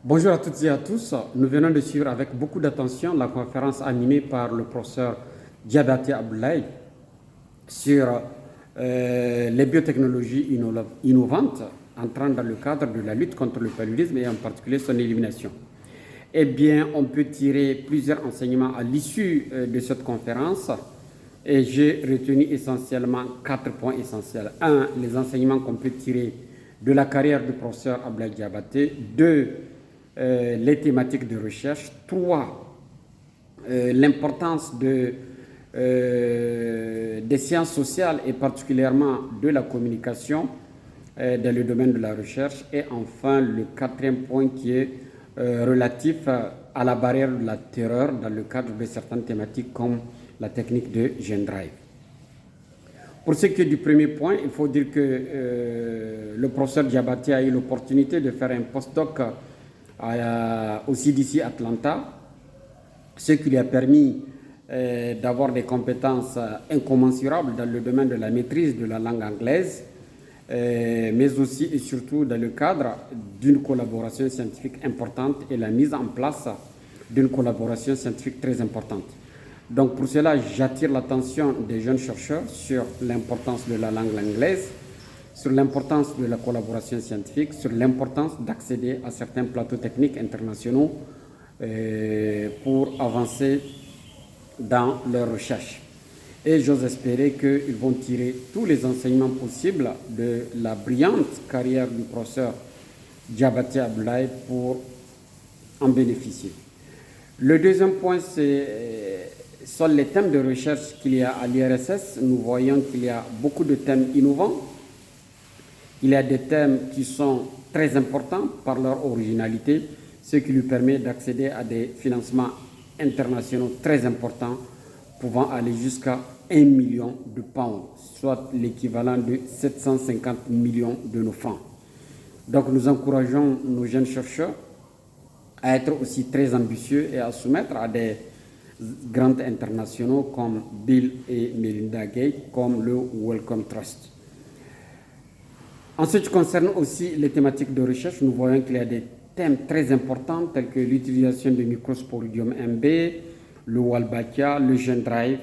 Bonjour à toutes et à tous. Nous venons de suivre avec beaucoup d'attention la conférence animée par le professeur Diabaté Abdoulaye sur les biotechnologies innovantes entrant dans le cadre de la lutte contre le paludisme et en particulier son élimination. Eh bien, on peut tirer plusieurs enseignements à l'issue de cette conférence et j'ai retenu essentiellement 4 points essentiels. 1. Les enseignements qu'on peut tirer de la carrière du professeur Abdoulaye Diabaté. 2. Les thématiques de recherche. 3. L'importance des sciences sociales et particulièrement de la communication dans le domaine de la recherche. Et enfin, le 4e point qui est relatif à la barrière de la terreur dans le cadre de certaines thématiques comme la technique de GenDrive. Pour ce qui est du premier point, il faut dire que le professeur Diabaté a eu l'opportunité de faire un postdoc au CDC Atlanta, ce qui lui a permis d'avoir des compétences incommensurables dans le domaine de la maîtrise de la langue anglaise, mais aussi et surtout dans le cadre d'une collaboration scientifique importante et la mise en place d'une collaboration scientifique très importante. Donc pour cela, j'attire l'attention des jeunes chercheurs sur l'importance de la langue anglaise, sur l'importance de la collaboration scientifique, sur l'importance d'accéder à certains plateaux techniques internationaux pour avancer dans leurs recherches. Et j'ose espérer qu'ils vont tirer tous les enseignements possibles de la brillante carrière du professeur Diabaté Abdoulaye pour en bénéficier. Le deuxième point, sont les thèmes de recherche qu'il y a à l'IRSS. Nous voyons qu'il y a beaucoup de thèmes innovants. Il y a des thèmes qui sont très importants par leur originalité, ce qui lui permet d'accéder à des financements internationaux très importants, pouvant aller jusqu'à 1 million de pounds, soit l'équivalent de 750 millions de nos francs. Donc nous encourageons nos jeunes chercheurs à être aussi très ambitieux et à soumettre à des grands internationaux comme Bill et Melinda Gates, comme le Wellcome Trust. En ce qui concerne aussi les thématiques de recherche, nous voyons qu'il y a des thèmes très importants tels que l'utilisation de Microsporidium MB, le Wolbachia, le GenDrive.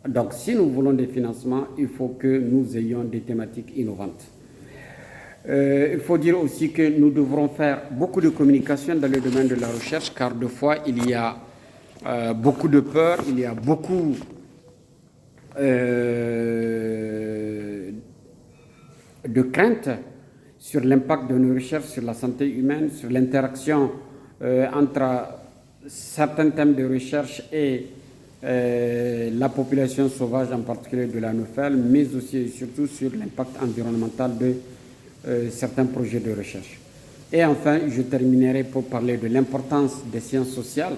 Donc si nous voulons des financements, il faut que nous ayons des thématiques innovantes. Il faut dire aussi que nous devrons faire beaucoup de communication dans le domaine de la recherche, car des fois il y a beaucoup de peur, il y a beaucoup de craintes sur l'impact de nos recherches sur la santé humaine, sur l'interaction entre certains thèmes de recherche et la population sauvage, en particulier de la Nofel, mais aussi et surtout sur l'impact environnemental de certains projets de recherche. Et enfin, je terminerai pour parler de l'importance des sciences sociales,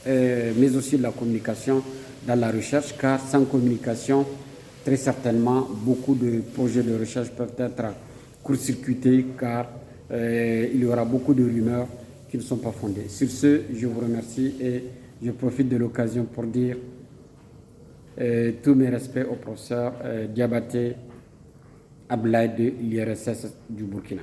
mais aussi de la communication dans la recherche, car sans communication, très certainement, beaucoup de projets de recherche peuvent être court-circuités, car il y aura beaucoup de rumeurs qui ne sont pas fondées. Sur ce, je vous remercie et je profite de l'occasion pour dire tous mes respects au professeur Diabaté Abdoulaye de l'IRSS du Burkina.